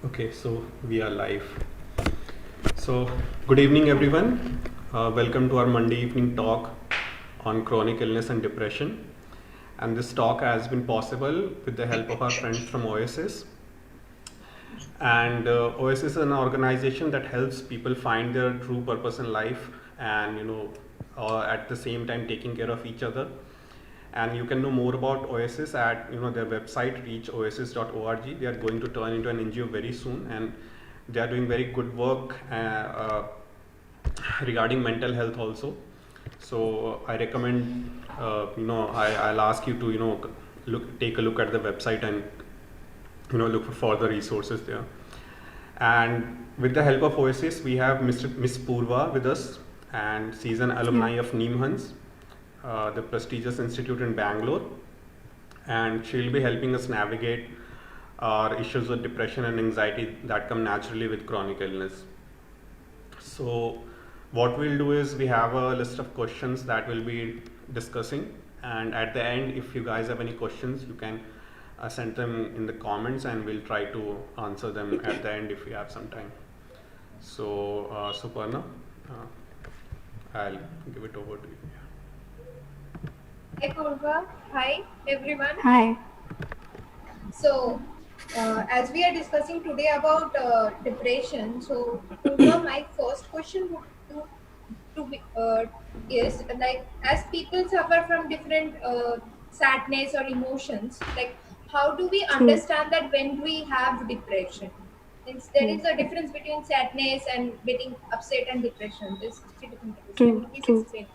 Okay, so we are live. So, good evening, everyone. Welcome to our Monday evening talk on chronic illness and depression. And this talk has been possible with the help of our friends from OSS. And OSS is an organization that helps people find their true purpose in life and, at the same time taking care of each other. And you can know more about OSS at their website reachoss.org. They are going to turn into an NGO very soon, and they are doing very good work regarding mental health also. So I recommend I'll ask you to take a look at the website and look for further resources there. And with the help of OSS, we have Miss Purva with us, and she's an alumni of Neemhans, the prestigious institute in Bangalore, and she'll be helping us navigate our issues with depression and anxiety that come naturally with chronic illness. So what we'll do is we have a list of questions that we'll be discussing, and at the end, if you guys have any questions, you can send them in the comments and we'll try to answer them at the end if we have some time. So Suparna, I'll give it over to you. Hi Purva. Hi everyone. Hi. So, as we are discussing today about depression, so Purva, my first question is like, as people suffer from different sadness or emotions, like how do we understand that when we have depression? Since there is a difference between sadness and getting upset and depression. There's three different things. Can you please True. explain?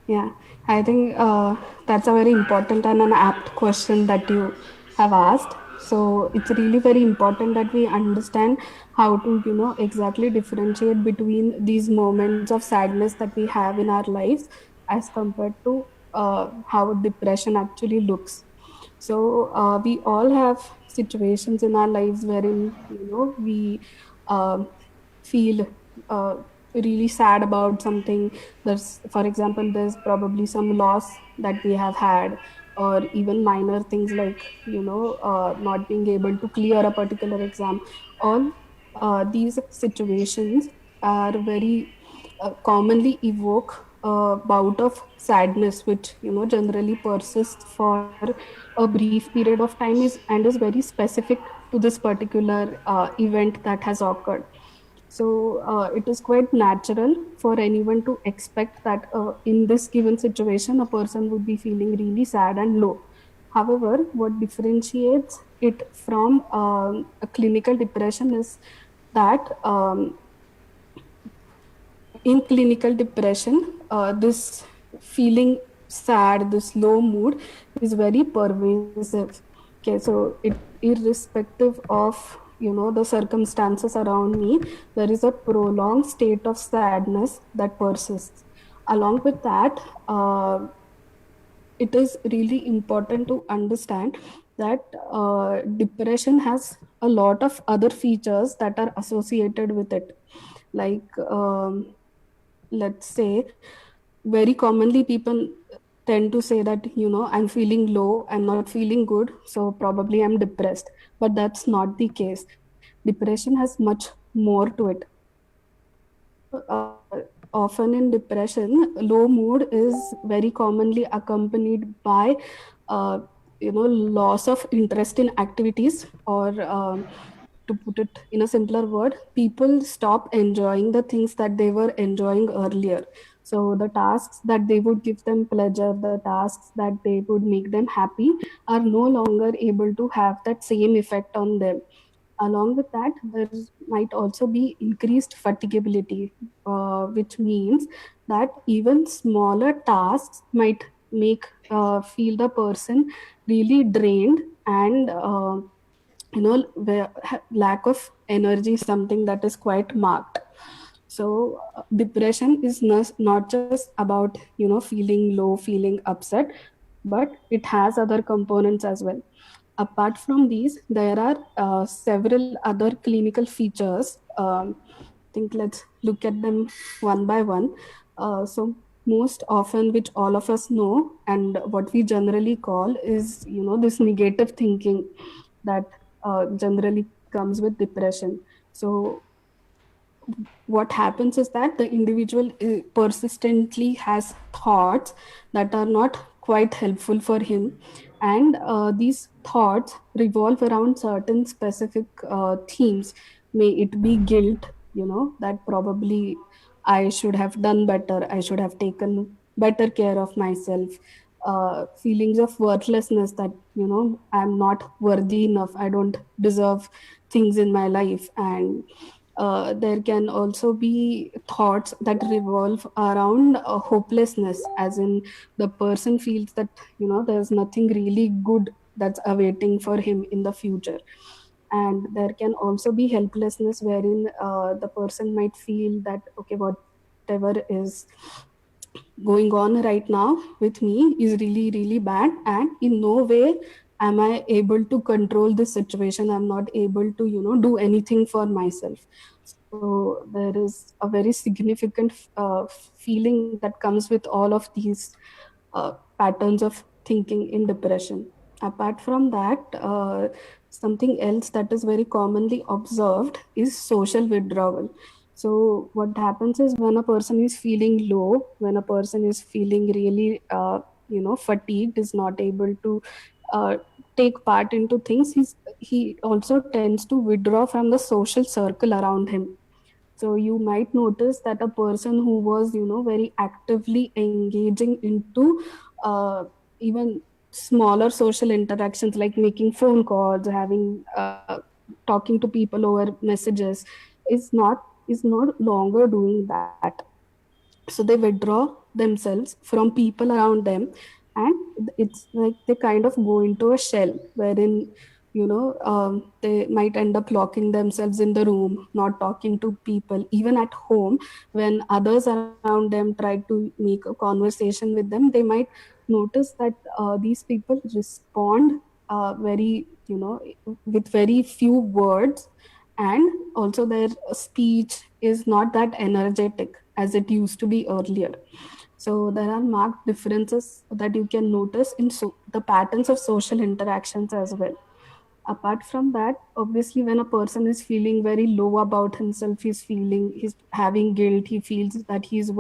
Yeah, I think that's a very important and an apt question that you have asked. So it's really very important that we understand how to, exactly differentiate between these moments of sadness that we have in our lives as compared to how depression actually looks. So we all have situations in our lives wherein, we uh, feel really sad about something. There's, for example, there's probably some loss that we have had, or even minor things like not being able to clear a particular exam. All these situations are very commonly evoke a bout of sadness, which generally persists for a brief period of time and is very specific to this particular event that has occurred. So it is quite natural for anyone to expect that in this given situation, a person would be feeling really sad and low. However, what differentiates it from a clinical depression is that in clinical depression, this feeling sad, this low mood is very pervasive. Okay, so it irrespective of the circumstances around me, there is a prolonged state of sadness that persists. Along with that, it is really important to understand that depression has a lot of other features that are associated with it, like let's say, very commonly people tend to say that I'm feeling low, I'm not feeling good, so probably I'm depressed. But that's not the case. Depression has much more to it. Often in depression, low mood is very commonly accompanied by loss of interest in activities, or to put it in a simpler word, people stop enjoying the things that they were enjoying earlier. So the tasks that they would give them pleasure, the tasks that they would make them happy, are no longer able to have that same effect on them. Along with that, there might also be increased fatigability, which means that even smaller tasks might make feel the person really drained, and lack of energy is something that is quite marked. So depression is not just about feeling low, feeling upset, but it has other components as well. Apart from these, there are several other clinical features. I think let's look at them one by one. So most often, which all of us know, and what we generally call is this negative thinking that generally comes with depression. So what happens is that the individual persistently has thoughts that are not quite helpful for him, and these thoughts revolve around certain specific themes. May it be guilt, that probably I should have done better, I should have taken better care of myself. Feelings of worthlessness, that I'm not worthy enough, I don't deserve things in my life. And there can also be thoughts that revolve around hopelessness, as in the person feels that there's nothing really good that's awaiting for him in the future. And there can also be helplessness, wherein the person might feel that, okay, whatever is going on right now with me is really really bad, and in no way am I able to control this situation, I'm not able to do anything for myself. So there is a very significant feeling that comes with all of these patterns of thinking in depression. Apart from that, something else that is very commonly observed is social withdrawal. So what happens is, when a person is feeling low, when a person is feeling really fatigued, is not able to uh, take part into things, he also tends to withdraw from the social circle around him. So you might notice that a person who was very actively engaging into even smaller social interactions, like making phone calls, having talking to people over messages, is not longer doing that. So they withdraw themselves from people around them, and it's like they kind of go into a shell, wherein they might end up locking themselves in the room, not talking to people even at home. When others around them try to make a conversation with them, they might notice that these people respond very with very few words, and also their speech is not that energetic as it used to be earlier. So there are marked differences that you can notice in the patterns of social interactions as well. Apart from that, obviously, when a person is feeling very low about himself, he's having guilt, he feels that he's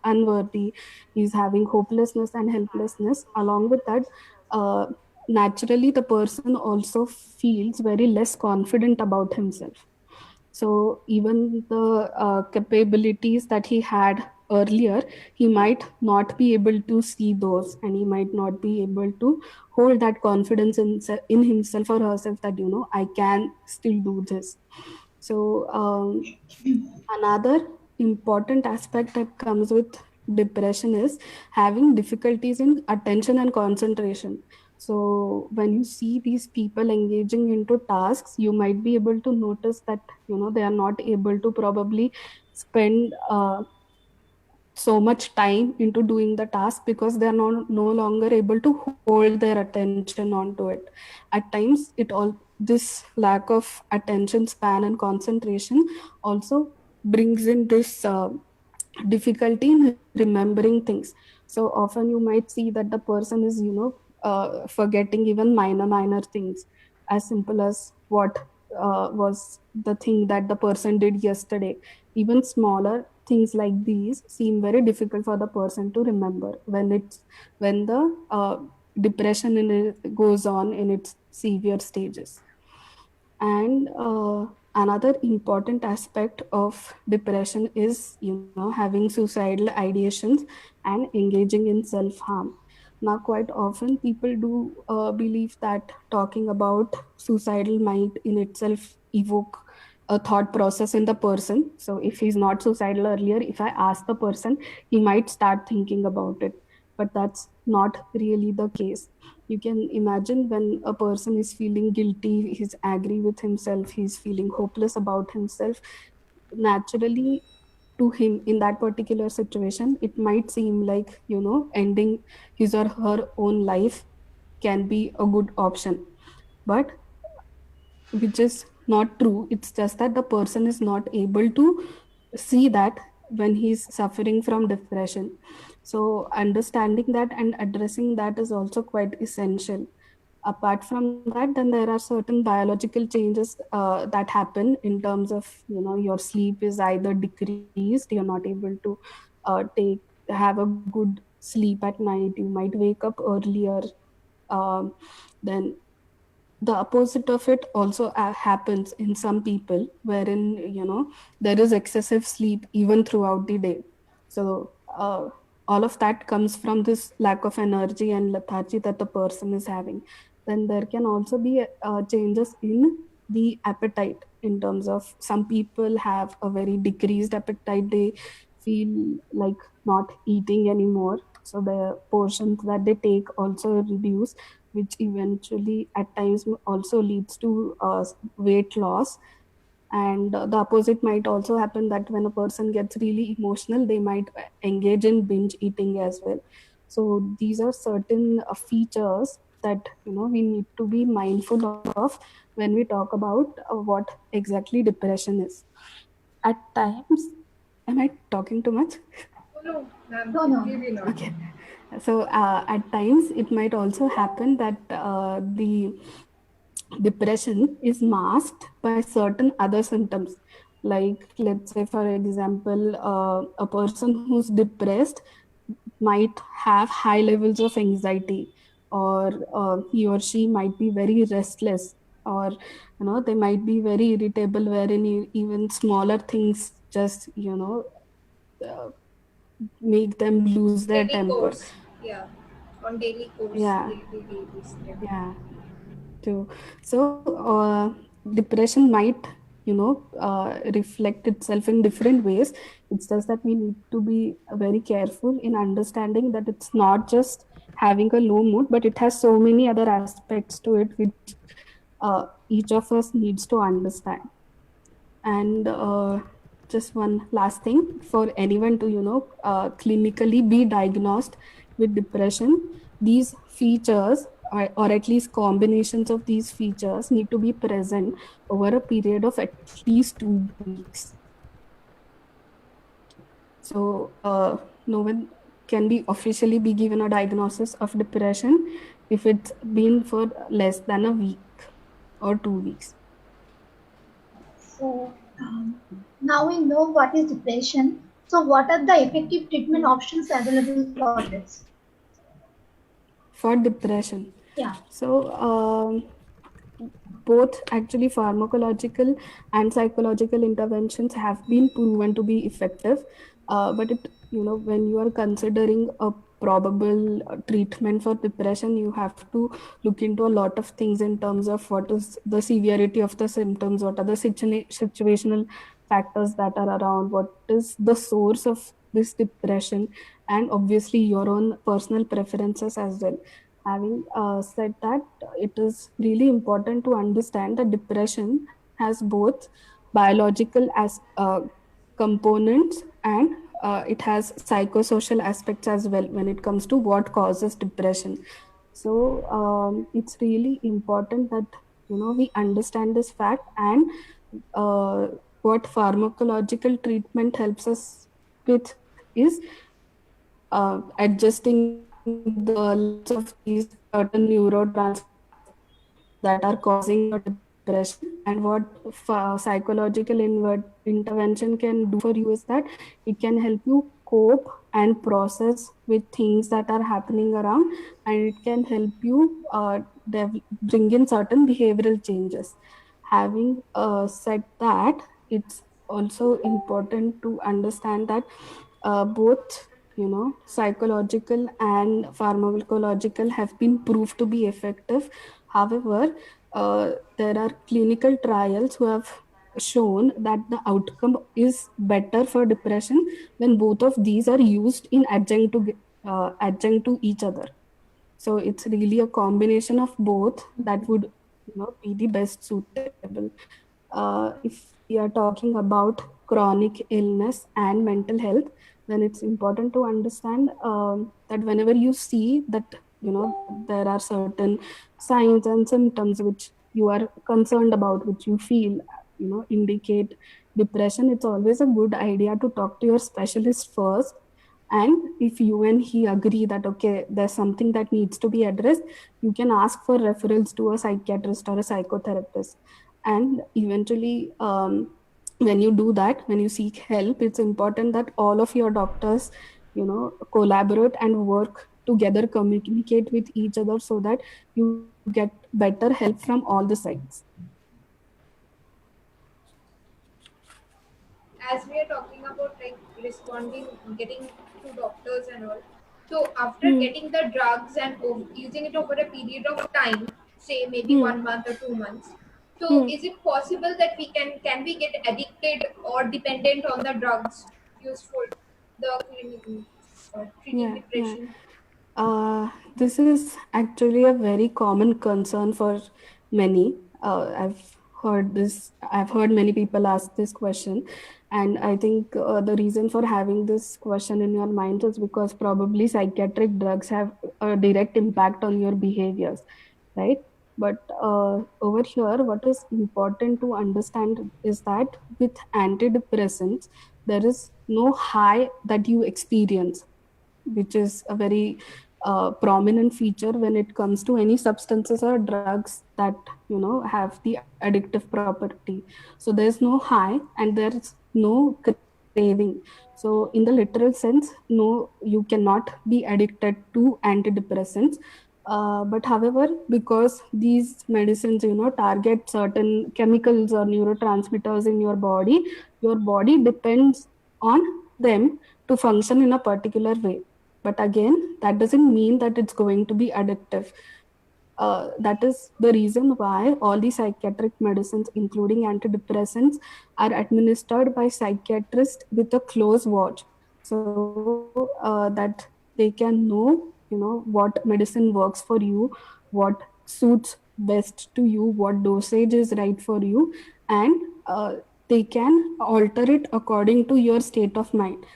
unworthy, he's having hopelessness and helplessness. Along with that, uh, naturally, the person also feels very less confident about himself. So even the capabilities that he had earlier, he might not be able to see those, and he might not be able to hold that confidence in himself or herself, that I can still do this. So another important aspect that comes with depression is having difficulties in attention and concentration. So when you see these people engaging into tasks, you might be able to notice that they are not able to probably spend so much time into doing the task, because they are no longer able to hold their attention onto it. At times, this lack of attention span and concentration also brings in this difficulty in remembering things. So often you might see that the person is forgetting even minor things, as simple as what was the thing that the person did yesterday. Even smaller things like these seem very difficult for the person to remember when the depression goes on in its severe stages. And another important aspect of depression is having suicidal ideations and engaging in self harm. Now quite often people do believe that talking about suicidal might in itself evoke a thought process in the person. So if he's not suicidal earlier, if I ask the person, he might start thinking about it. But that's not really the case. You can imagine, when a person is feeling guilty, he's angry with himself, he's feeling hopeless about himself, naturally to him in that particular situation, it might seem like ending his or her own life can be a good option. But which is not true. It's just that the person is not able to see that when he's suffering from depression. So understanding that and addressing that is also quite essential. apart from that, then there are certain biological changes that happen in terms of, your sleep is either decreased, you're not able to take have a good sleep at night, you might wake up earlier. Then the opposite of it also happens in some people, wherein there is excessive sleep even throughout the day. So all of that comes from this lack of energy and lethargy that the person is having. Then there can also be changes in the appetite, in terms of some people have a very decreased appetite, they feel like not eating anymore, so the portions that they take also reduce, which eventually at times also leads to weight loss. And the opposite might also happen, that when a person gets really emotional, they might engage in binge eating as well. So these are certain features that we need to be mindful of when we talk about what exactly depression is. At times, am I talking too much? Oh, no, ma'am, No, no. really not. Okay. So at times it might also happen that the depression is masked by certain other symptoms. Like, let's say, for example, a person who's depressed might have high levels of anxiety, or he or she might be very restless, or they might be very irritable, wherein even smaller things just uh, make them lose their Daily temper. course, yeah, on daily course, Yeah, they'll be really step. yeah, too. So, depression might, reflect itself in different ways. It's just that we need to be very careful in understanding that it's not just having a low mood, but it has so many other aspects to it, which each of us needs to understand. And just one last thing, for anyone to clinically be diagnosed with depression, these features, or at least combinations of these features, need to be present over a period of at least 2 weeks. So no one can be officially be given a diagnosis of depression if it's been for less than a week or 2 weeks. So now we know what is depression. So what are the effective treatment options available for this? For depression, Yeah. so both actually pharmacological and psychological interventions have been proven to be effective. But when you are considering a probable treatment for depression, you have to look into a lot of things in terms of what is the severity of the symptoms, what are the situational factors that are around, what is the source of this depression, and obviously your own personal preferences as well. Having said that, it is really important to understand that depression has both biological as components, and it has psychosocial aspects as well when it comes to what causes depression. So it's really important that we understand this fact, and uh, what pharmacological treatment helps us with is adjusting the levels of these certain neurotransmitters that are causing your depression. And what psychological intervention can do for you is that it can help you cope and process with things that are happening around, and it can help you bring in certain behavioral changes. Having said that, it's also important to understand that both psychological and pharmacological have been proved to be effective. However, there are clinical trials who have shown that the outcome is better for depression when both of these are used in adjunct to each other. So it's really a combination of both that would be the best suitable. If we are talking about chronic illness and mental health, then it's important to understand that whenever you see that there are certain signs and symptoms which you are concerned about, which you feel indicate depression, it's always a good idea to talk to your specialist first, And if you and he agree that, okay, there's something that needs to be addressed, you can ask for referrals to a psychiatrist or a psychotherapist. And eventually, when you do that, when you seek help, it's important that all of your doctors, collaborate and work together, communicate with each other so that you get better help from all the sides. As we are talking about like responding, getting to doctors and all. So after getting the drugs and using it over a period of time, say maybe 1 month or 2 months. So is it possible that can we get addicted or dependent on the drugs used for the treating Yeah, yeah. depression? This is actually a very common concern for many. I've heard many people ask this question. And I think the reason for having this question in your mind is because probably psychiatric drugs have a direct impact on your behaviors, right? But over here, what is important to understand is that with antidepressants, there is no high that you experience, which is a very prominent feature when it comes to any substances or drugs that have the addictive property. So there's no high and there's no craving. So in the literal sense, no, you cannot be addicted to antidepressants. But however, because these medicines target certain chemicals or neurotransmitters in your body depends on them to function in a particular way. But again, that doesn't mean that it's going to be addictive. That is the reason why all the psychiatric medicines, including antidepressants, are administered by psychiatrists with a close watch, so that they can know what medicine works for you, what suits best to you, what dosage is right for you, and they can alter it according to your state of mind.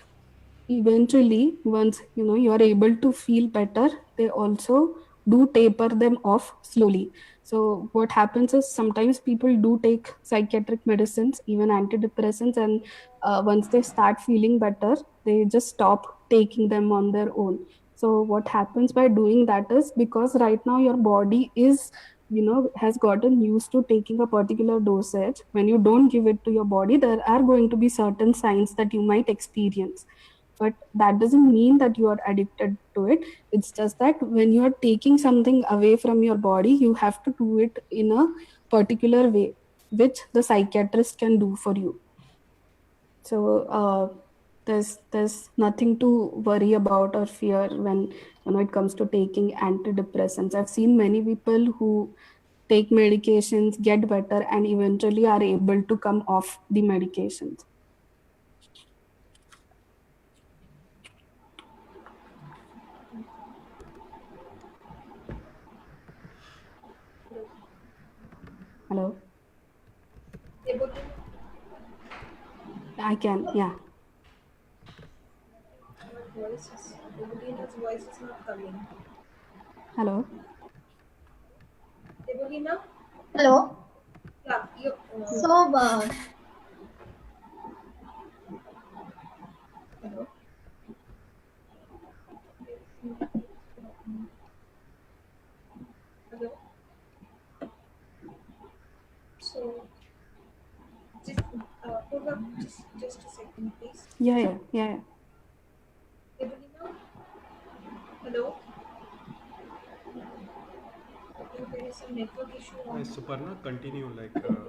Eventually, once you are able to feel better, they also do taper them off slowly. So what happens is sometimes people do take psychiatric medicines, even antidepressants, and once they start feeling better, they just stop taking them on their own. So what happens by doing that is, because right now your body is has gotten used to taking a particular dosage, when you don't give it to your body, there are going to be certain signs that you might experience. But that doesn't mean that you are addicted to it. It's just that when you are taking something away from your body, you have to do it in a particular way, which the psychiatrist can do for you. So there's nothing to worry about or fear when it comes to taking antidepressants. I've seen many people who take medications, get better, and eventually are able to come off the medications. Hello? I can, yeah. Debolina's voice is not coming. Hello? Debolina? Hello. Yeah, you, So, hello. Hello. So, just hold up, just a second, please. Yeah. Evelina? Hello. I think there is some network issue on Suparna, continue.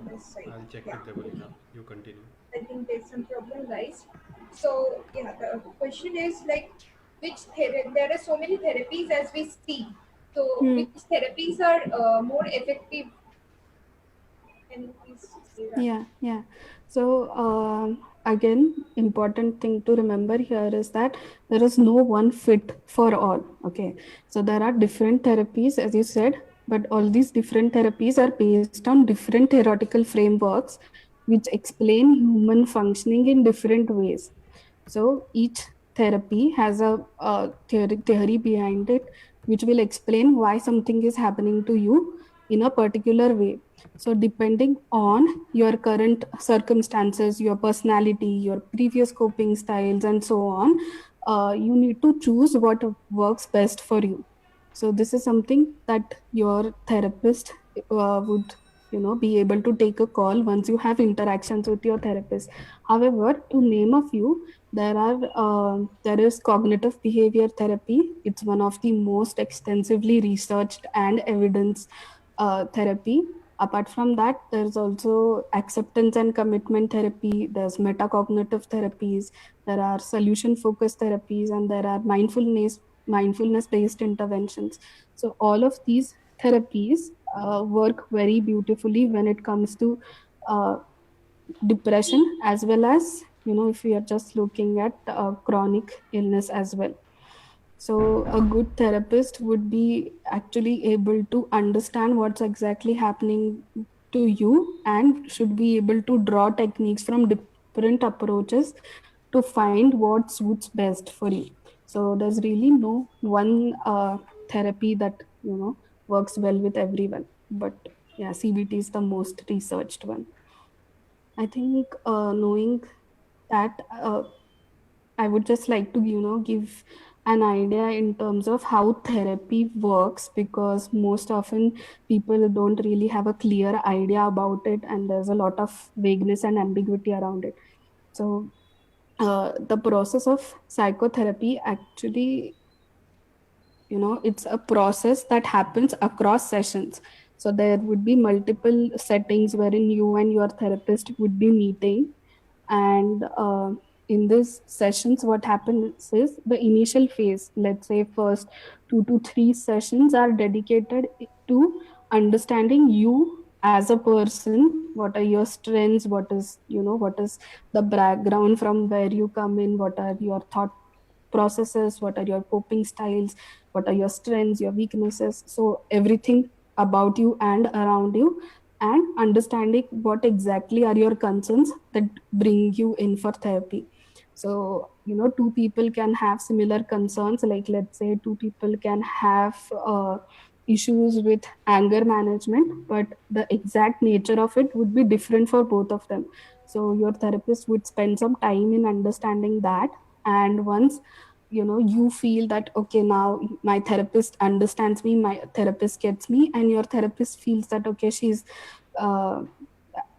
this side. I'll check Yeah. with Devolina. You continue. I think there's some problem, guys. So yeah, the question is like, there are so many therapies as we see. So which therapies are more effective? Can you please say that? Yeah. So again, important thing to remember here is that there is no one fit for all. Okay, so there are different therapies, as you said, but all these different therapies are based on different theoretical frameworks which explain human functioning in different ways. So each therapy has a theory behind it, which will explain why something is happening to you in a particular way. So depending on your current circumstances, your personality, your previous coping styles, and so on, you need to choose what works best for you. So this is something that your therapist would be able to take a call once you have interactions with your therapist. However, to name a few, there is cognitive behavior therapy. It's one of the most extensively researched and evidence therapy. Apart from that, there's also acceptance and commitment therapy, there's metacognitive therapies, there are solution focused therapies, and there are mindfulness based interventions. So all of these therapies work very beautifully when it comes to uh, depression, as well as if we are just looking at chronic illness as well. So a good therapist would be actually able to understand what's exactly happening to you and should be able to draw techniques from different approaches to find what suits best for you. So there's really no one therapy that works well with everyone. But yeah, CBT is the most researched one. I think knowing that, I would just like to, give an idea in terms of how therapy works, because most often people don't really have a clear idea about it, and there's a lot of vagueness and ambiguity around it. So, the process of psychotherapy actually, it's a process that happens across sessions. So, there would be multiple settings wherein you and your therapist would be meeting, and in these sessions what happens is the initial phase, let's say first 2 to 3 sessions, are dedicated to understanding you as a person. What are your strengths, what is the background from where you come in, what are your thought processes, what are your coping styles, what are your strengths, your weaknesses, so everything about you and around you, and understanding what exactly are your concerns that bring you in for therapy. So two people can have similar concerns, like let's say two people can have issues with anger management, but the exact nature of it would be different for both of them. So your therapist would spend some time in understanding that, and once you feel that okay, now my therapist understands me, my therapist gets me, and your therapist feels that okay, uh,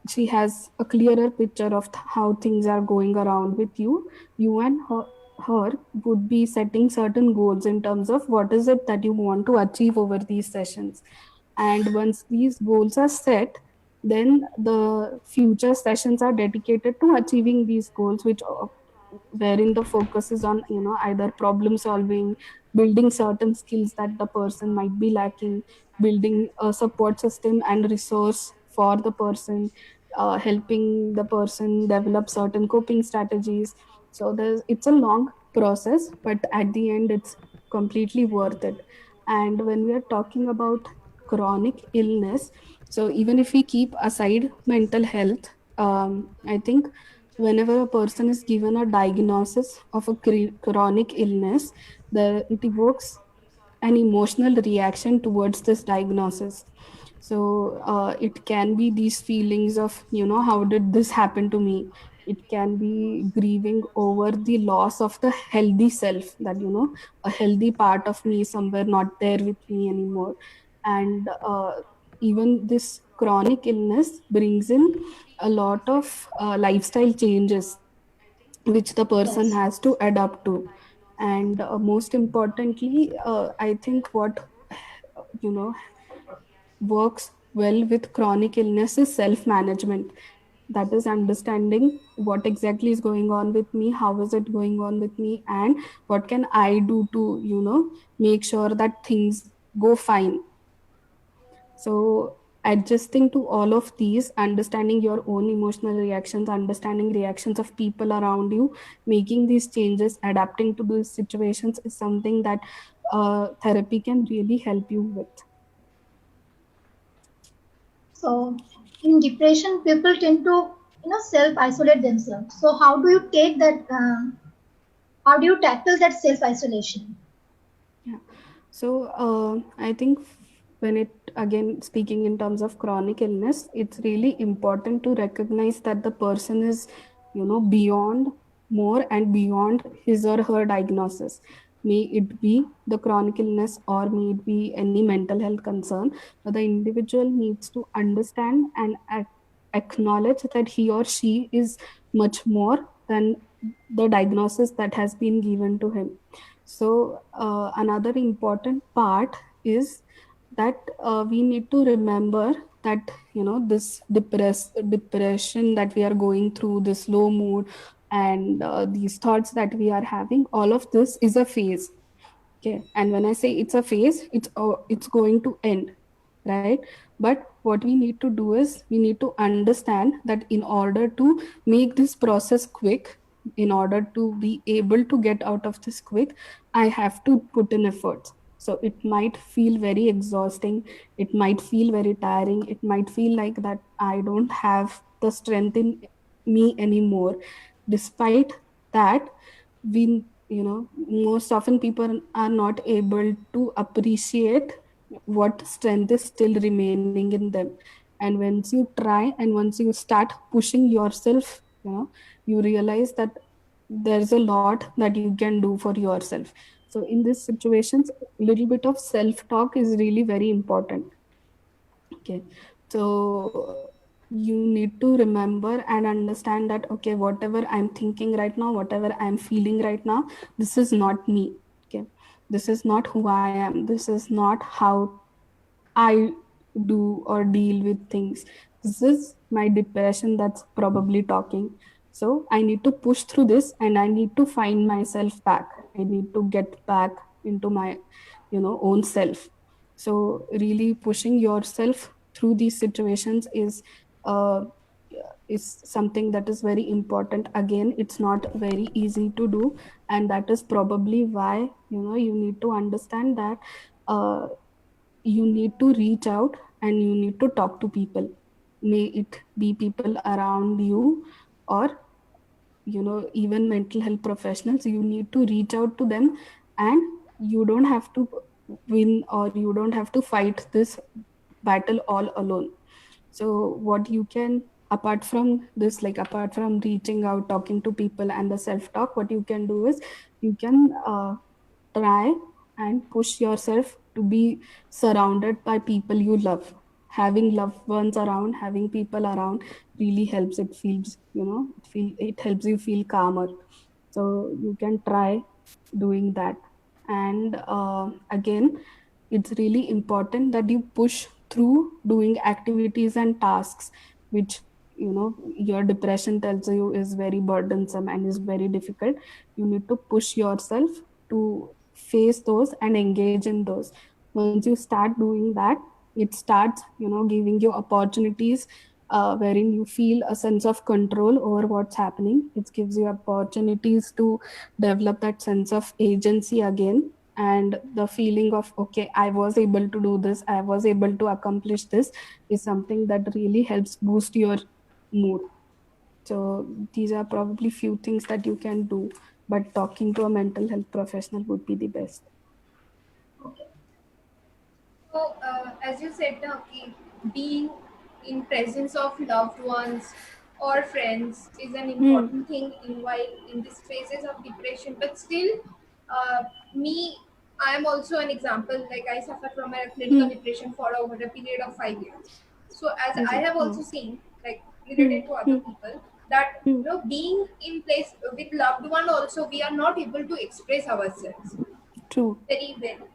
she has a clearer picture of how things are going around with you and her would be setting certain goals in terms of what is it that you want to achieve over these sessions. And once these goals are set, then the future sessions are dedicated to achieving these goals, which wherein the focus is on either problem solving, building certain skills that the person might be lacking, building a support system and resource for the person, helping the person develop certain coping strategies. So it's a long process, but at the end it's completely worth it. And when we are talking about chronic illness, so even if we keep aside mental health, I think whenever a person is given a diagnosis of a chronic illness, it evokes an emotional reaction towards this diagnosis. So it can be these feelings of how did this happen to me. It can be grieving over the loss of the healthy self, that a healthy part of me somewhere not there with me anymore. And even this chronic illness brings in a lot of lifestyle changes which the person Yes. has to adapt to. And most importantly, I think what you know works well with chronic illness is self management. That is understanding what exactly is going on with me, how is it going on with me, and what can I do to make sure that things go fine. So adjusting to all of these, understanding your own emotional reactions, understanding reactions of people around you, making these changes, adapting to these situations is something that therapy can really help you with. So in depression, people tend to self isolate themselves. So how do you take that? How do you tackle that self isolation? Yeah. So I think when it, again, speaking in terms of chronic illness, it's really important to recognize that the person is, beyond more and beyond his or her diagnosis. May it be the chronic illness or may it be any mental health concern, but the individual needs to understand and acknowledge that he or she is much more than the diagnosis that has been given to him. So, another important part is that we need to remember that this depression that we are going through, this low mood, and these thoughts that we are having, all of this is a phase. Okay, and when I say it's a phase, it's going to end, right? But what we need to do is we need to understand that in order to make this process quick, in order to be able to get out of this quick, I have to put in efforts. So it might feel very exhausting, it might feel very tiring, it might feel like that I don't have the strength in me anymore. Despite that, we most often people are not able to appreciate what strength is still remaining in them. And once you try and once you start pushing yourself, you realize that there's a lot that you can do for yourself. So in these situations, a little bit of self talk is really very important. Okay, so you need to remember and understand that, okay, whatever I'm thinking right now, whatever I'm feeling right now, this is not me. Okay, this is not who I am, this is not how I do or deal with things. This is my depression that's probably talking. So I need to push through this and I need to find myself back. I need to get back into my, own self. So really pushing yourself through these situations uh, is something that is very important. Again, it's not very easy to do, and that is probably why you need to understand that uh, you need to reach out and you need to talk to people. May it be people around you or even mental health professionals. You need to reach out to them, and you don't have to win or you don't have to fight this battle all alone. So what you can, apart from this, like apart from reaching out, talking to people and the self talk, what you can do is you can try and push yourself to be surrounded by people you love. Having loved ones around, having people around really helps. It feels, it helps you feel calmer. So you can try doing that. And again, it's really important that you push through doing activities and tasks which your depression tells you is very burdensome and is very difficult. You need to push yourself to face those and engage in those. Once you start doing that, it starts giving you opportunities wherein you feel a sense of control over what's happening. It gives you opportunities to develop that sense of agency again, and the feeling of, okay, I was able to do this, I was able to accomplish this, is something that really helps boost your mood. So these are probably few things that you can do, but talking to a mental health professional would be the best. Okay. So, as you said, now, being in presence of loved ones or friends is an important thing in while in these phases of depression. But still, me, I am also an example. Like I suffer from a clinical depression for over a period of 5 years. So, as I have also seen, like related to other people, that being in place with loved one also, we are not able to express ourselves True. very well.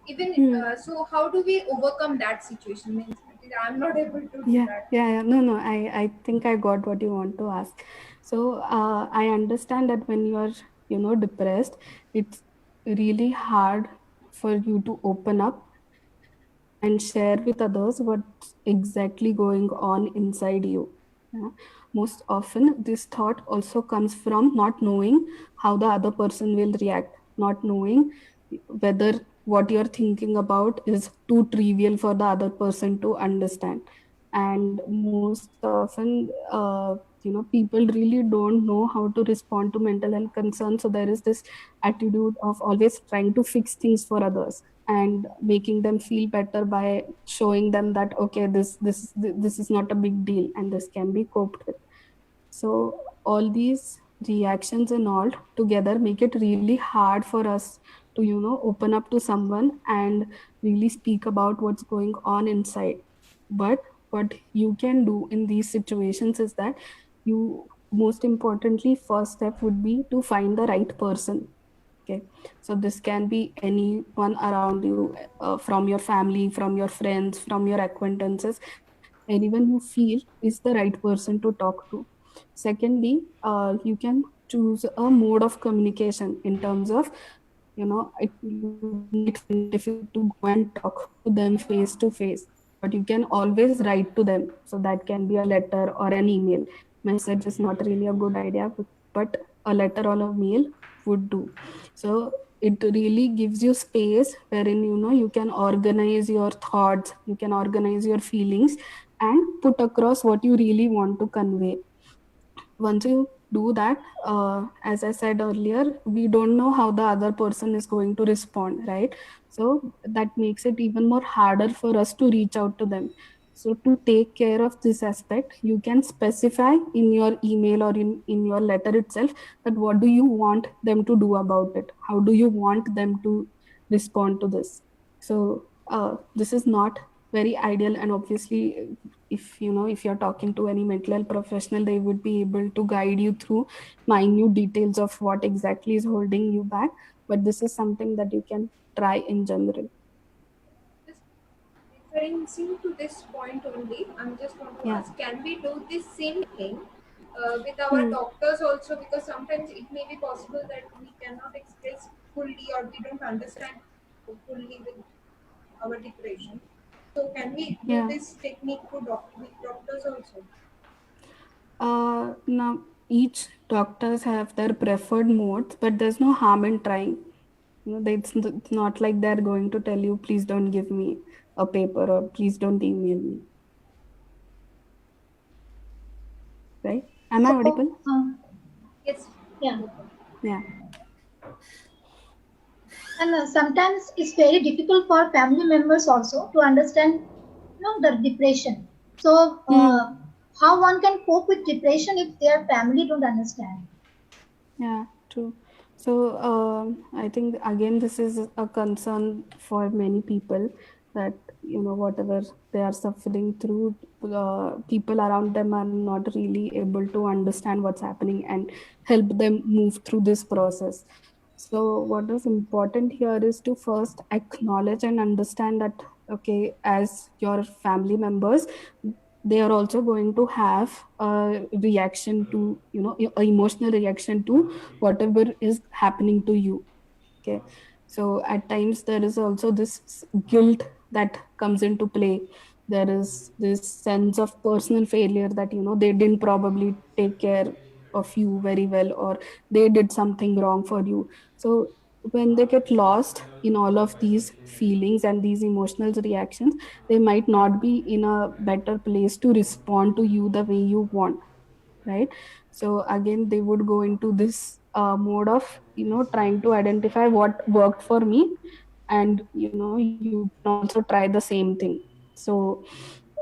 Even so, how do we overcome that situation? Means I'm not able to do that. Yeah. No, I think I got what you want to ask. So I understand that when you are depressed, it's really hard for you to open up and share with others what's exactly going on inside you. Yeah. Most often, this thought also comes from not knowing how the other person will react, not knowing whether what you're thinking about is too trivial for the other person to understand. And most often, people really don't know how to respond to mental health concerns. So there is this attitude of always trying to fix things for others and making them feel better by showing them that, okay, this is not a big deal and this can be coped with. So all these reactions and all together make it really hard for us to, open up to someone and really speak about what's going on inside. But what you can do in these situations is that you, most importantly, first step would be to find the right person. Okay, so this can be anyone around you, from your family, from your friends, from your acquaintances, anyone you feel is the right person to talk to. Secondly, you can choose a mode of communication in terms of, it might find it difficult to go and talk to them face to face, but you can always write to them. So that can be a letter or an email. Message is not really a good idea, but a letter or a mail would do. So it really gives you space wherein, you can organize your thoughts, you can organize your feelings, and put across what you really want to convey. Once you do that, as I said earlier, we don't know how the other person is going to respond, right? So that makes it even more harder for us to reach out to them. So to take care of this aspect, you can specify in your email or in your letter itself that what do you want them to do about it, how do you want them to respond to this. So this is not very ideal, and obviously, if you're talking to any mental health professional, they would be able to guide you through minute details of what exactly is holding you back. But this is something that you can try in general. Just referencing to this point only, I'm just want to Yeah. ask, can we do this same thing with our Hmm. doctors also? Because sometimes it may be possible that we cannot express fully or we don't understand fully with our depression. So can we do Yeah. this technique to with doctors also? Now each doctors have their preferred modes, but there's no harm in trying. It's not like they're going to tell you, please don't give me a paper or please don't email me, right? Am I So, audible? Yes. yeah. Yeah. And sometimes it's very difficult for family members also to understand, the depression. So, Hmm. how one can cope with depression if their family don't understand? Yeah, true. So, I think again, this is a concern for many people that, whatever they are suffering through, people around them are not really able to understand what's happening and help them move through this process. So, what is important here is to first acknowledge and understand that, okay, as your family members, they are also going to have a reaction to, a emotional reaction to whatever is happening to you. Okay, so at times there is also this guilt that comes into play. There is this sense of personal failure that, they didn't probably take care of you very well, or they did something wrong for you. So when they get lost in all of these feelings and these emotional reactions, they might not be in a better place to respond to you the way you want, right? So again, they would go into this mode of, trying to identify what worked for me, and you can also try the same thing. So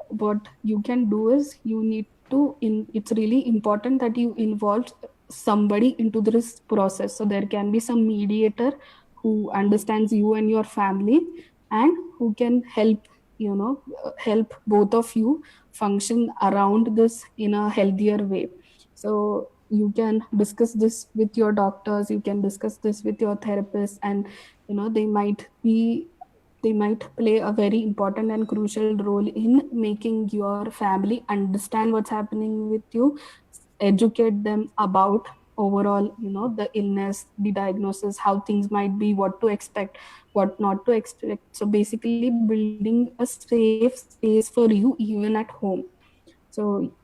what you can do is, you need to it's really important that you involve somebody into this process. So there can be some mediator who understands you and your family, and who can help, help both of you function around this in a healthier way. So you can discuss this with your doctors, you can discuss this with your therapist, and they might play a very important and crucial role in making your family understand what's happening with you, educate them about overall, the illness, the diagnosis, how things might be, what to expect, what not to expect. So basically building a safe space for you even at home. So,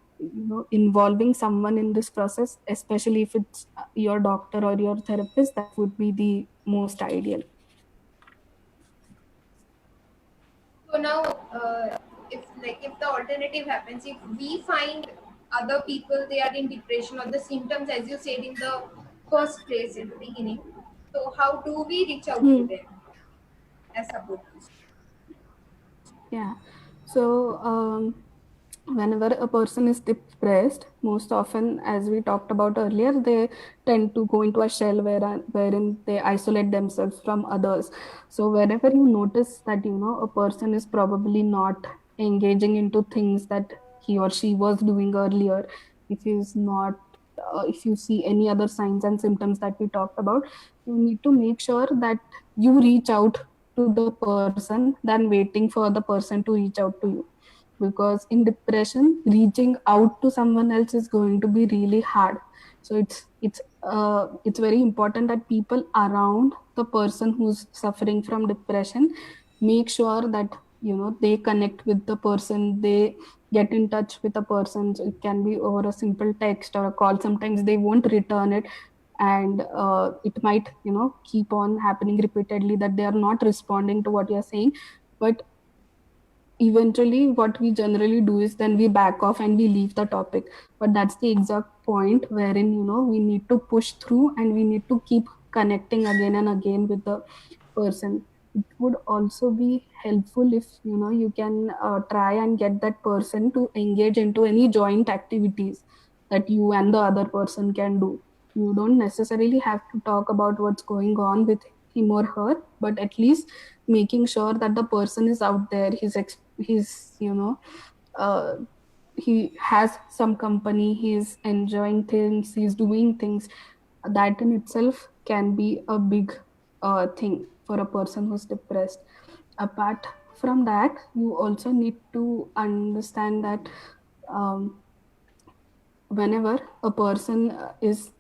involving someone in this process, especially if it's your doctor or your therapist, that would be the most ideal. So now, if the alternative happens, if we find other people they are in depression or the symptoms as you said in the first place in the beginning, so how do we reach out to Hmm. them as support? Yeah. So, whenever a person is depressed, most often, as we talked about earlier, they tend to go into a shell wherein they isolate themselves from others. So whenever you notice that a person is probably not engaging into things that he or she was doing earlier, if he's not if you see any other signs and symptoms that we talked about, you need to make sure that you reach out to the person than waiting for the person to reach out to you, because in depression reaching out to someone else is going to be really hard. So it's very important that people around the person who's suffering from depression make sure that they connect with the person, they get in touch with the person. So it can be over a simple text or a call. Sometimes they won't return it, and it might keep on happening repeatedly that they are not responding to what you're saying. But eventually what we generally do is then we back off and we leave the topic. But that's the exact point wherein we need to push through and we need to keep connecting again and again with the person. It would also be helpful if you can try and get that person to engage into any joint activities that you and the other person can do. You don't necessarily have to talk about what's going on with him or her, but at least making sure that the person is out there, he's uh, he has some company, he's enjoying things, he's doing things. That in itself can be a big thing for a person who's depressed. Apart from that, you also need to understand that um, whenever a person is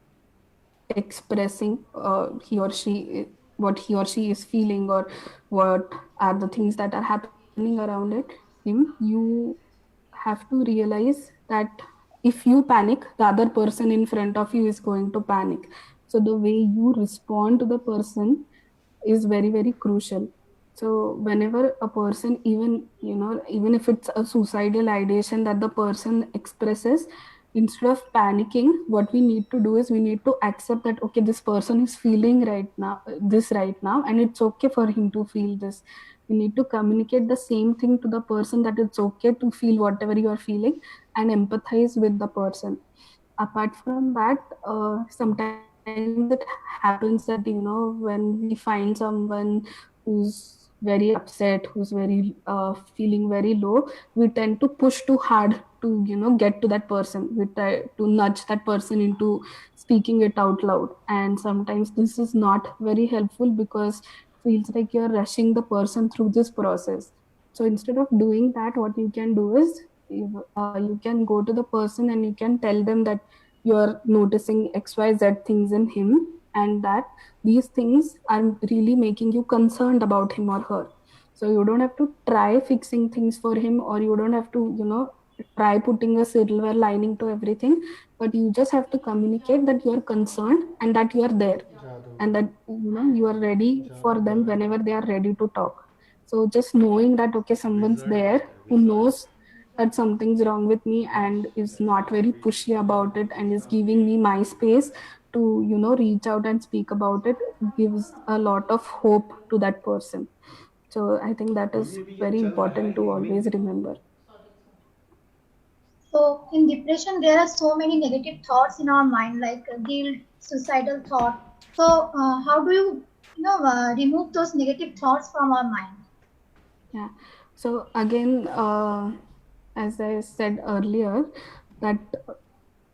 expressing what he or she is feeling, or what are the things that are happening around him, you have to realize that if you panic, the other person in front of you is going to panic. So the way you respond to the person is very, very crucial. So whenever a person, even if it's a suicidal ideation that the person expresses, instead of panicking, what we need to do is we need to accept that okay, this person is feeling right now, and it's okay for him to feel this. We need to communicate the same thing to the person, that it's okay to feel whatever you are feeling, and empathize with the person. Apart from that, sometimes it happens that when we find someone who's very upset, who's very feeling very low, we tend to push too hard to get to that person. We try to nudge that person into speaking it out loud, and sometimes this is not very helpful because it feels like you're rushing the person through this process. So instead of doing that, what you can do is you can go to the person and you can tell them that you're noticing XYZ things in him, and that these things are really making you concerned about him or her. So you don't have to try fixing things for him, or you don't have to try putting a silver lining to everything, but you just have to communicate that you're concerned and that you are there, and that you are ready for them whenever they are ready to talk. So just knowing that okay, someone's there who knows that something's wrong with me and is not very pushy about it and is giving me my space to reach out and speak about it, gives a lot of hope to that person. So I think that is very important to always remember. So in depression, there are so many negative thoughts in our mind, like guilt, suicidal thought. So how do remove those negative thoughts from our mind? Yeah. So again, as I said earlier, that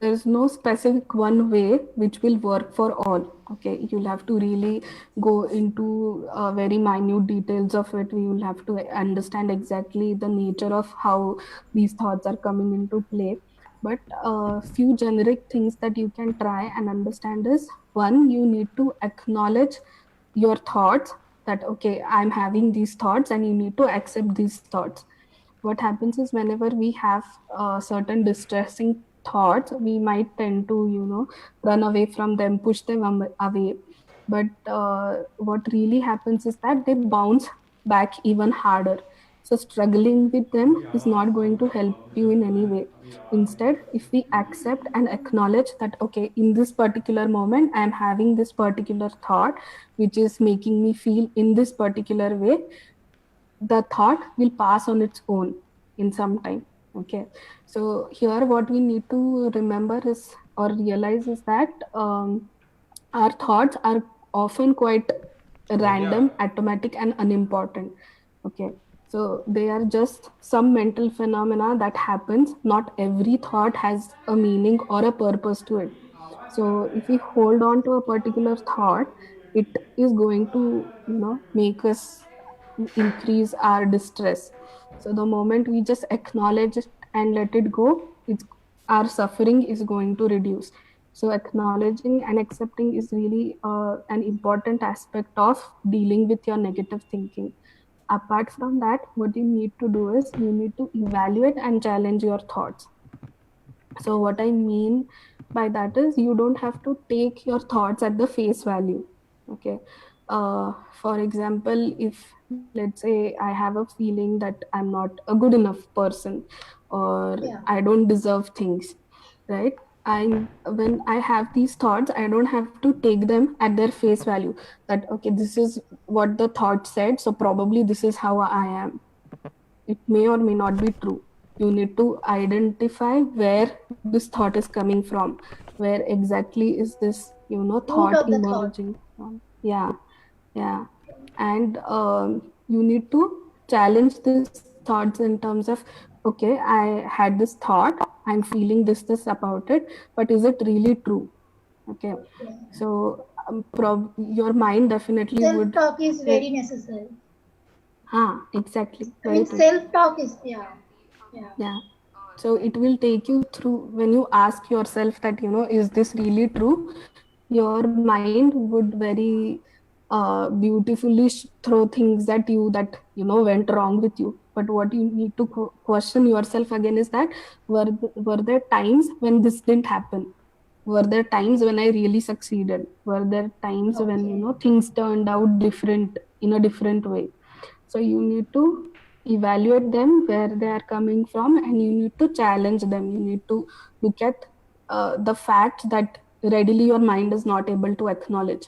there's no specific one way which will work for all. Okay, you'll have to really go into very minute details of it. We will have to understand exactly the nature of how these thoughts are coming into play. But a few generic things that you can try and understand is, one, you need to acknowledge your thoughts, that okay, I'm having these thoughts, and you need to accept these thoughts. What happens is whenever we have certain distressing thoughts, we might tend to run away from them, push them away. But what really happens is that they bounce back even harder. So struggling with them is not going to help you in any way. Instead, if we accept and acknowledge that okay, in this particular moment I'm having this particular thought which is making me feel in this particular way, the thought will pass on its own in some time. Okay, So here what we need to remember is or realize is that our thoughts are often quite random, automatic, and unimportant. Okay, so they are just some mental phenomena that happens. Not every thought has a meaning or a purpose to it. So if we hold on to a particular thought, it is going to make us increase our distress. So the moment we just acknowledge it and let it go, our suffering is going to reduce. So acknowledging and accepting is really an important aspect of dealing with your negative thinking. Apart from that, what you need to do is you need to evaluate and challenge your thoughts. So what I mean by that is you don't have to take your thoughts at the face value. Okay. For example, if let's say I have a feeling that I'm not a good enough person or Yeah. I don't deserve things, right? When I have these thoughts, I don't have to take them at their face value. That okay, this is what the thought said, so probably this is how I am. It may or may not be true. You need to identify where this thought is coming from, where exactly is this Root thought of the thought. emerging from. Yeah, yeah. And you need to challenge these thoughts in terms of okay, I had this thought, I'm feeling this about it, but is it really true? Okay. Yeah. So your mind definitely would Self-talk is say, very necessary. exactly, I very mean, true. self-talk is, yeah, yeah, Yeah. So it will take you through when you ask yourself that, is this really true? Your mind would very beautifully throw things at you that, went wrong with you. But what you need to question yourself again is that were there times when this didn't happen? Were there times when I really succeeded? Were there times when, okay. things turned out different in a different way? So you need to evaluate them where they are coming from, and you need to challenge them. You need to look at the fact that readily your mind is not able to acknowledge.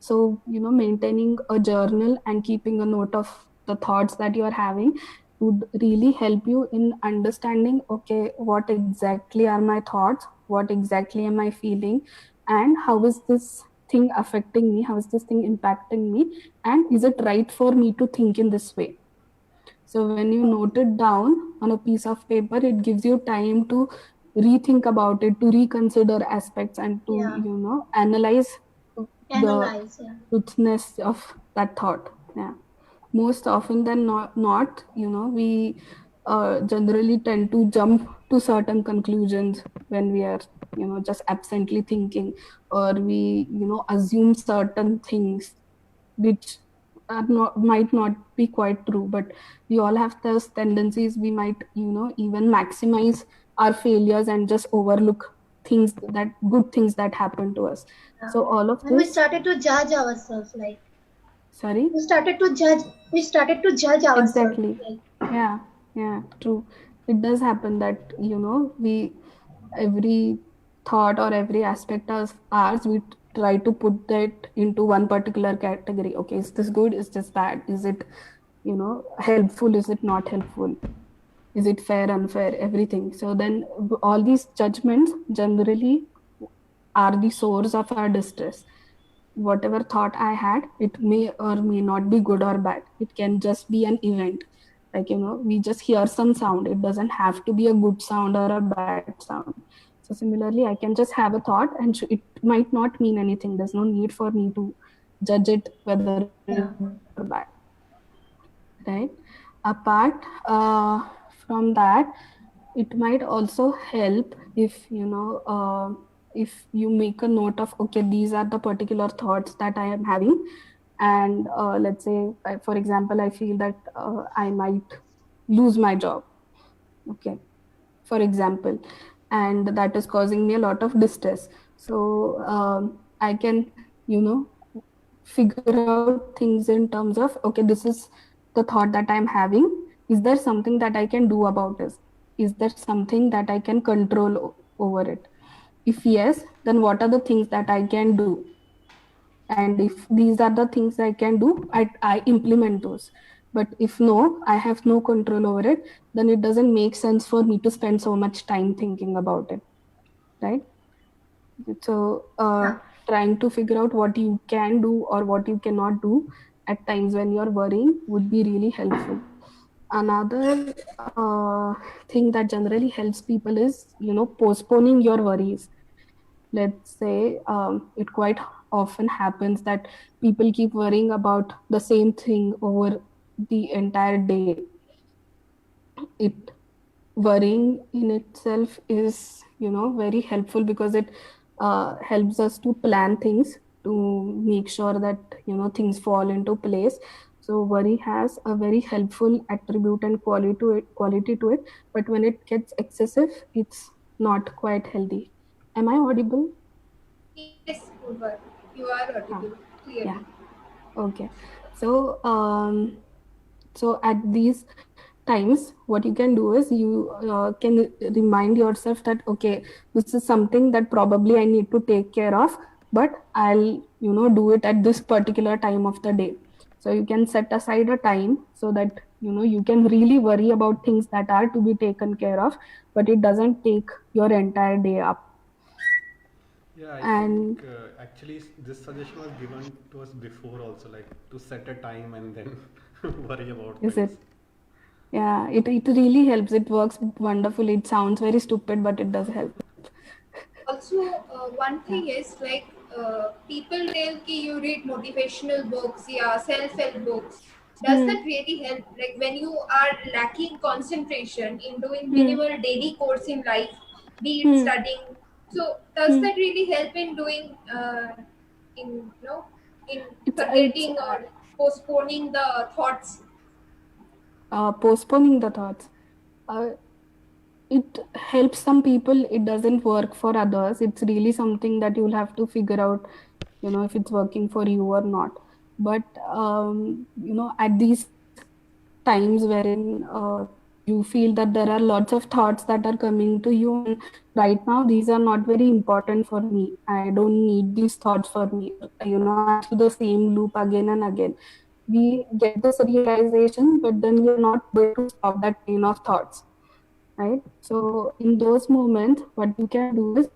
So maintaining a journal and keeping a note of the thoughts that you are having would really help you in understanding, okay, what exactly are my thoughts, what exactly am I feeling, and how is this thing affecting me, how is this thing impacting me, and is it right for me to think in this way? So when you note it down on a piece of paper, it gives you time to rethink about it, to reconsider aspects, and to Yeah, analyze the analyze, yeah. truthness of that thought. Yeah, most often than not, we generally tend to jump to certain conclusions when we are just absently thinking, or we assume certain things which are not might not be quite true. But we all have those tendencies. We might even maximize our failures and just overlook good things that happen to us. Yeah. So all of And we this. started to judge ourselves, like Sorry. we started to judge. We started to judge ourselves, Exactly. like Yeah, yeah, true. It does happen that, we every thought or every aspect of ours, we try to put that into one particular category. Okay, is this good? Is this bad? Is it, helpful? Is it not helpful? Is it fair, unfair? Everything. So then all these judgments generally are the source of our distress. Whatever thought I had, it may or may not be good or bad. It can just be an event. Like, we just hear some sound. It doesn't have to be a good sound or a bad sound. So similarly, I can just have a thought and it might not mean anything. There's no need for me to judge it whether it is good yeah, or bad. Right? Apart from that, it might also help if if you make a note of, okay, these are the particular thoughts that I am having. And let's say, for example, I feel that I might lose my job. Okay, for example, and that is causing me a lot of distress. So I can figure out things in terms of, okay, this is the thought that I'm having. Is there something that I can do about it? Is there something that I can control over it? If yes, then what are the things that I can do? And if these are the things I can do, I implement those. But if no, I have no control over it, then it doesn't make sense for me to spend so much time thinking about it, right? So, Yeah. trying to figure out what you can do or what you cannot do at times when you're worrying would be really helpful. Another thing that generally helps people is, postponing your worries. Let's say it quite often happens that people keep worrying about the same thing over the entire day. It Worrying in itself is, very helpful because it helps us to plan things, to make sure that things fall into place. So worry has a very helpful attribute and quality to it, but when it gets excessive, it's not quite healthy. Am I audible? Yes, Purva, you are Ah, audible yeah. clearly. Okay. So at these times, what you can do is you can remind yourself that, okay, this is something that probably I need to take care of, but I'll do it at this particular time of the day. So you can set aside a time so that you can really worry about things that are to be taken care of, but it doesn't take your entire day up. Yeah, I And think actually this suggestion was given to us before also, like to set a time and then worry about is things. it Yeah, it really helps. It works wonderfully. It sounds very stupid, but it does help. Also, one Yeah. thing is like people tell ki you read motivational books, yeah, self-help books. Does Hmm. that really help? Like when you are lacking concentration in doing Hmm. minimal daily course in life, be it Hmm. studying. So does Hmm. that really help in doing, in in It's forgetting or postponing the thoughts? postponing the thoughts. Uh, it helps some people. It doesn't work for others. It's really something that you'll have to figure out, if it's working for you or not. But at these times wherein you feel that there are lots of thoughts that are coming to you, and right now these are not very important for me, I don't need these thoughts for me, I'm into the same loop again and again. We get this realization, but then we are not able to stop that train of thoughts, right? So in those moments, what you can do is,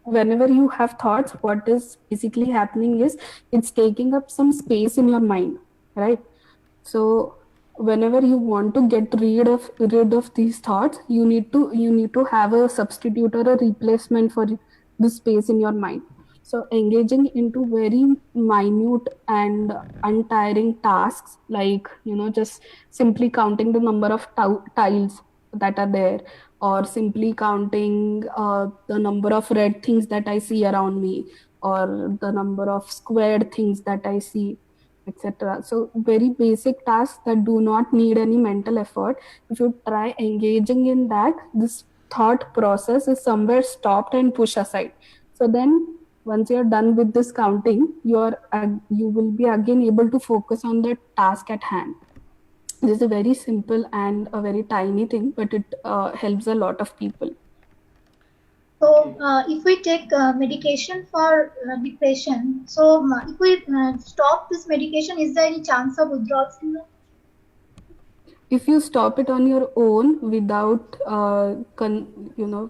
whenever you have thoughts, what is basically happening is it's taking up some space in your mind, right? So whenever you want to get rid of these thoughts, you need to have a substitute or a replacement for the space in your mind. So engaging into very minute and untiring tasks, like just simply counting the number of tiles that are there, or simply counting the number of red things that I see around me, or the number of squared things that I see, etc. So very basic tasks that do not need any mental effort. If you try engaging in that, this thought process is somewhere stopped and pushed aside. So then once you're done with this counting, you will be again able to focus on the task at hand. This is a very simple and a very tiny thing, but it helps a lot of people. So, Okay. if we take medication for depression, so if we stop this medication, is there any chance of withdrawal syndrome? If you stop it on your own without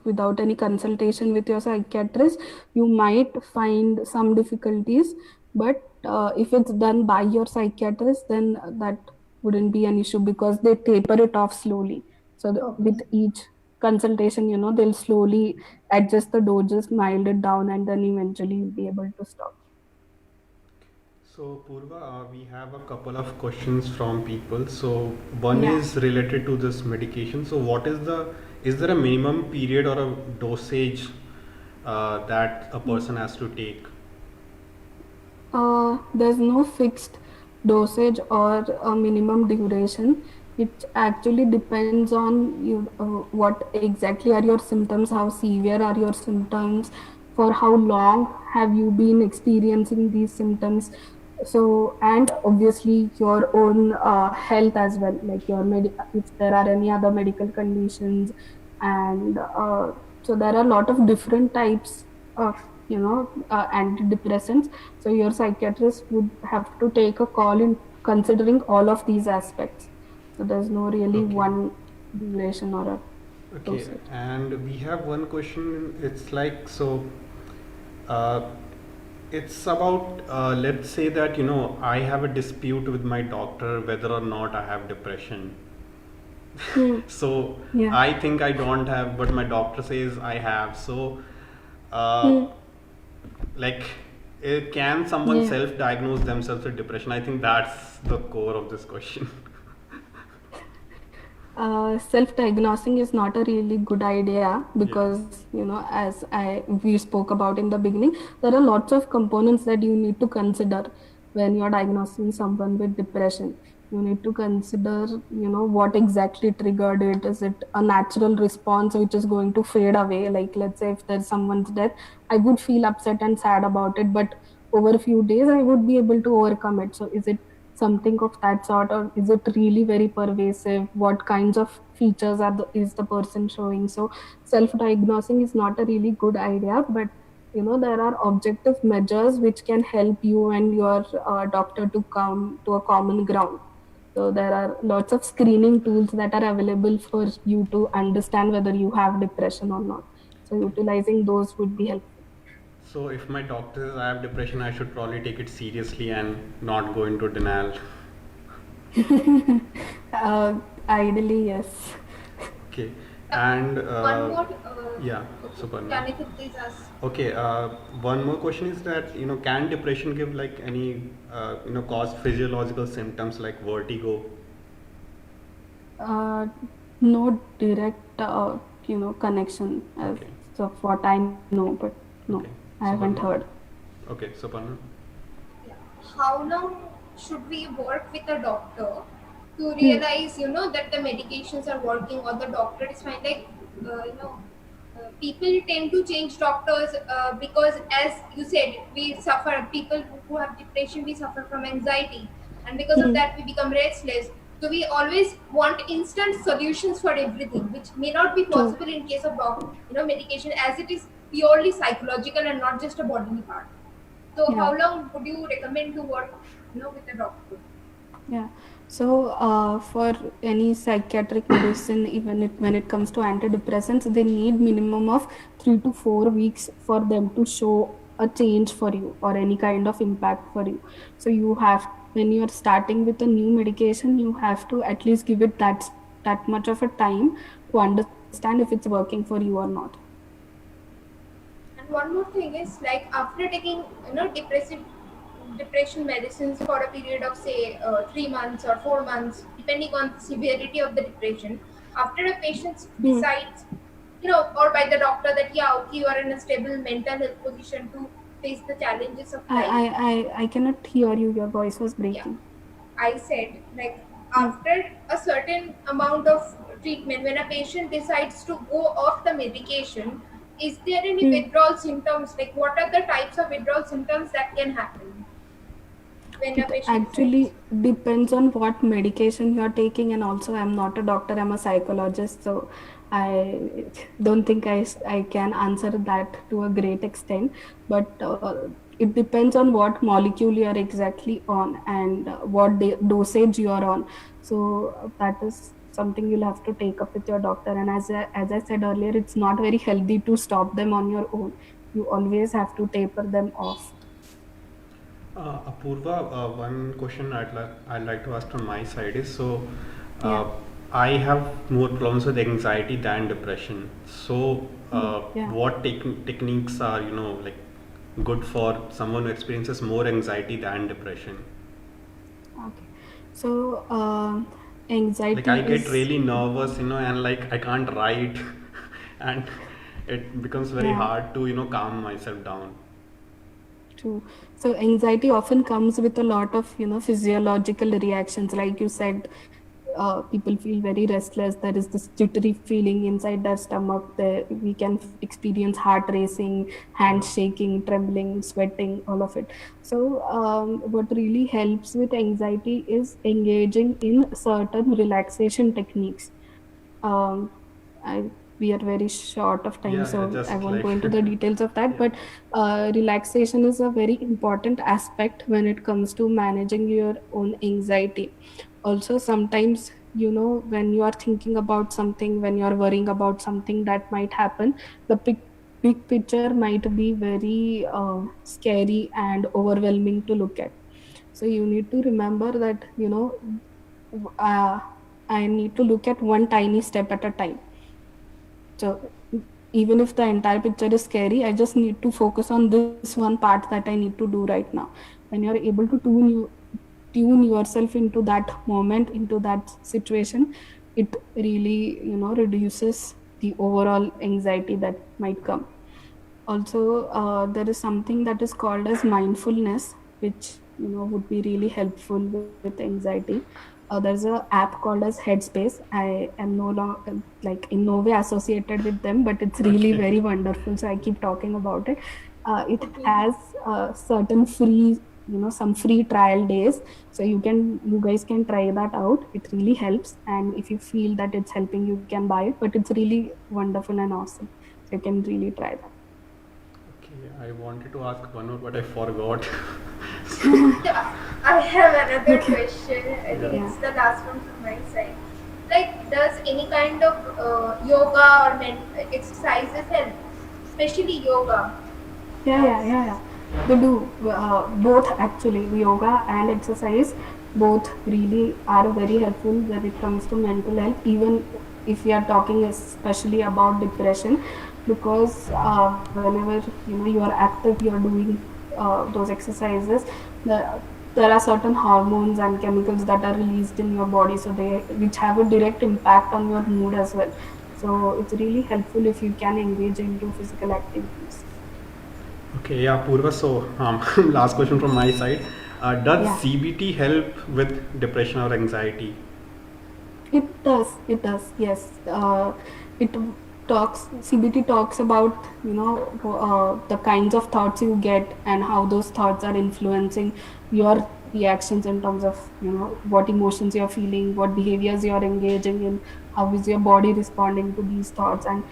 without any consultation with your psychiatrist, you might find some difficulties. But if it's done by your psychiatrist, then that wouldn't be an issue, because they taper it off slowly. So Okay. with each consultation, they'll slowly adjust the doses, mild it down, and then eventually you'll be able to stop. So, Purva, we have a couple of questions from people. So, one Yeah. is related to this medication. So, is there a minimum period or a dosage that a person has to take? There's no fixed dosage or a minimum duration. It actually depends on what exactly are your symptoms, how severe are your symptoms, for how long have you been experiencing these symptoms. So, and obviously your own health as well, like if there are any other medical conditions, and so there are a lot of different types of antidepressants. So your psychiatrist would have to take a call in considering all of these aspects. So there's no really Okay. one duration or a Okay, dosage. and we have one question. It's like, so uh, it's about, let's say that, I have a dispute with my doctor whether or not I have depression. Hmm. So Yeah. I think I don't have, but my doctor says I have. So, Hmm. like, can someone Yeah. self-diagnose themselves with depression? I think that's the core of this question. Self-diagnosing is not a really good idea Yeah. because, as we spoke about in the beginning, there are lots of components that you need to consider when you're diagnosing someone with depression. You need to consider, what exactly triggered it. Is it a natural response which is going to fade away? Like, let's say if there's someone's death, I would feel upset and sad about it, but over a few days, I would be able to overcome it. So, is it something of that sort, or is it really very pervasive? What kinds of features is the person showing? So self diagnosing is not a really good idea, but there are objective measures which can help you and your doctor to come to a common ground. So there are lots of screening tools that are available for you to understand whether you have depression or not. So Okay. utilizing those would be helpful. So if my doctor says I have depression, I should probably take it seriously and not go into denial. uh, Ideally, yes. Okay. And One more. yeah, Okay. Suparna. Janita, please ask. Okay, one more question is that, can depression give like any, cause physiological symptoms like vertigo? Uh, no direct, connection as Okay, of what I know, but no, okay, I haven't Suparna. heard. Okay, Suparna. Yeah. How long should we work with a doctor to Hmm. realize, that the medications are working or the doctor is fine? Like, people tend to change doctors because, as you said, we suffer. People who have depression, we suffer from anxiety, and because of Hmm. that, we become restless. So we always want instant solutions for everything, which may not be True. possible in case of medication, as it is purely psychological and not just a bodily part. So Yeah. how long would you recommend to work, with a doctor? Yeah. So, for any psychiatric medicine, even when it comes to antidepressants, they need minimum of 3 to 4 weeks for them to show a change for you or any kind of impact for you. So, when you're starting with a new medication, you have to at least give it that much of a time to understand if it's working for you or not. And one more thing is, like, after taking depression medicines for a period of say 3 months or 4 months, depending on the severity of the depression, after a patient Hmm. decides, or by the doctor that yeah, okay, you are in a stable mental health position to face the challenges of I, life. I, I cannot hear you. Your voice was Yeah, breaking. I said, like, Hmm. after a certain amount of treatment, when a patient decides to go off the medication, is there any Hmm. withdrawal symptoms? Like, what are the types of withdrawal symptoms that can happen when a It patient decides? actually depends on what medication you're taking, and also I'm not a doctor, I'm a psychologist, so I don't think I can answer that to a great extent. But it depends on what molecule you're exactly on and what dosage you're on. So that is something you'll have to take up with your doctor. And as I said earlier, it's not very healthy to stop them on your own. You always have to taper them off. Apurva, one question I'd like to ask from my side is, so Yeah. uh, I have more problems with anxiety than depression. So Yeah. what techniques are, like, good for someone who experiences more anxiety than depression? Okay. So, Like, I anxiety get is, really nervous, and like I can't write, and it becomes very yeah, hard to, calm myself down. true. So, anxiety often comes with a lot of, physiological reactions. Like you said, people feel very restless. There is this jittery feeling inside their stomach. We can experience heart racing, Yeah. hands shaking, trembling, sweating, all of it. So, what really helps with anxiety is engaging in certain relaxation techniques. Um, we are very short of time, Yeah, so just I won't like go into the details of that. yeah. But relaxation is a very important aspect when it comes to managing your own anxiety. Also, sometimes, when you are thinking about something, when you are worrying about something that might happen, the big picture might be very scary and overwhelming to look at. So you need to remember that, uh, I need to look at one tiny step at a time. So even if the entire picture is scary, I just need to focus on this one part that I need to do right now. When you're able to tune yourself into that moment, into that situation, it really, reduces the overall anxiety that might come. Also, there is something that is called as mindfulness, which would be really helpful with anxiety. There's a app called as Headspace. I am no longer, like, in no way associated with them, but it's really Okay. very wonderful, so I keep talking about it. It Okay. has certain free, some free trial days, so you guys can try that out. It really helps, and if you feel that it's helping, you can buy it. But it's really wonderful and awesome, so you can really try that. Okay, I wanted to ask one more, but I forgot. Yeah, I have another Okay. question. I think Yeah. it's the last one from my side. Like, does any kind of yoga or exercises help, especially yoga? As Yeah. They do. Both actually, yoga and exercise, both really are very helpful when it comes to mental health. Even if we are talking especially about depression, because whenever you are active, you are doing those exercises. The, there are certain hormones and chemicals that are released in your body, so they which have a direct impact on your mood as well. So it's really helpful if you can engage into physical activities. Okay, yeah, Purva. So, last question from my side. Does Yeah. CBT help with depression or anxiety? It does, yes. It CBT talks about, the kinds of thoughts you get and how those thoughts are influencing your reactions in terms of, what emotions you're feeling, what behaviors you're engaging in, how is your body responding to these thoughts. And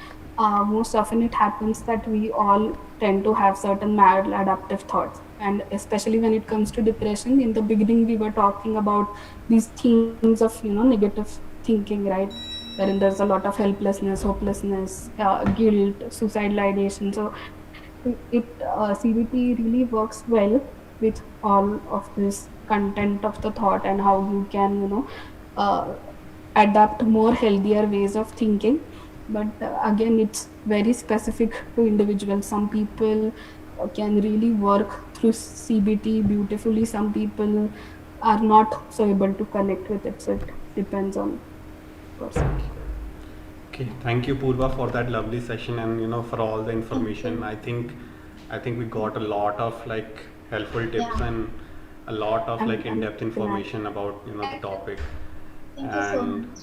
most often it happens that we all tend to have certain maladaptive thoughts. And especially when it comes to depression, in the beginning, we were talking about these themes of, negative thinking, right? Wherein there's a lot of helplessness, hopelessness, guilt, suicidal ideation. So CBT really works well with all of this content of the thought and how you can, uh, adapt more healthier ways of thinking. But again, it's very specific to individuals. Some people can really work through CBT beautifully. Some people are not so able to connect with it. So it depends on person. Okay, thank you, Purva, for that lovely session and for all the Thank information. you. I think we got a lot of like helpful tips Yeah. and a lot of like I'm in-depth glad. information about the thank you. topic. Thank you so And much.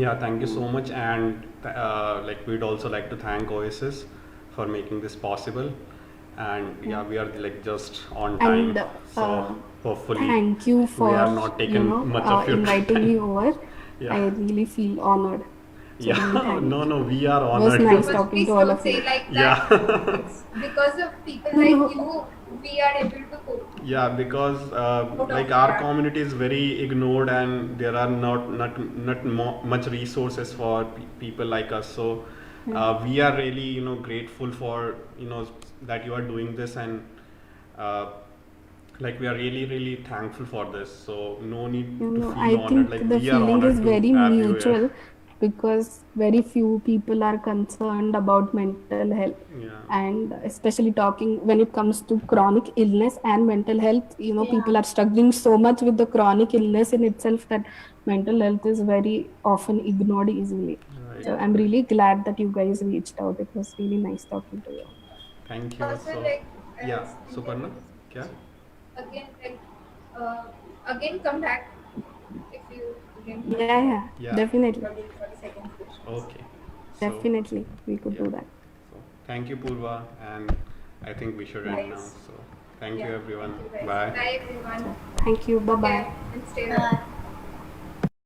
yeah, thank you so much. And like we'd also like to thank Oasis for making this possible. And yeah, Yeah. we are like just on And time, so hopefully thank you we for, are not taken much of your inviting me time. over. Yeah, I really feel honored. So really yeah. No, thank no, you. we are It was honored nice to. Purpose, talking to please all don't of say you. like that. Yeah. It's because of people No, like no. you we are able to cope Yeah, because out of like our that. community is very ignored and there are not much resources for people like us. So Yeah. we are really grateful for that you are doing this, and uh, like we are really thankful for this. So no need to I feel honored. think Like the we are feeling is honored to very have you here. mutual because very few people are concerned about mental health. Yeah. And especially talking when it comes to chronic illness and mental health, Yeah. people are struggling so much with the chronic illness in itself that mental health is very often ignored easily. Right. So Yeah. I'm Right. really glad that you guys reached out. It was really nice talking to you. Thank you. Also, So like yeah, as Suparna, kya? again, like uh, again, come back if you again have Yeah, Yeah. definitely. for the second questions. Okay. So Definitely. We could yeah. do that. So thank you, Purva, and I think we should end Yeah. now. Guys, So thank you, yeah, everyone. thank you guys. Bye. Bye everyone. So thank you. Bye Take care bye. and stay well. Bye.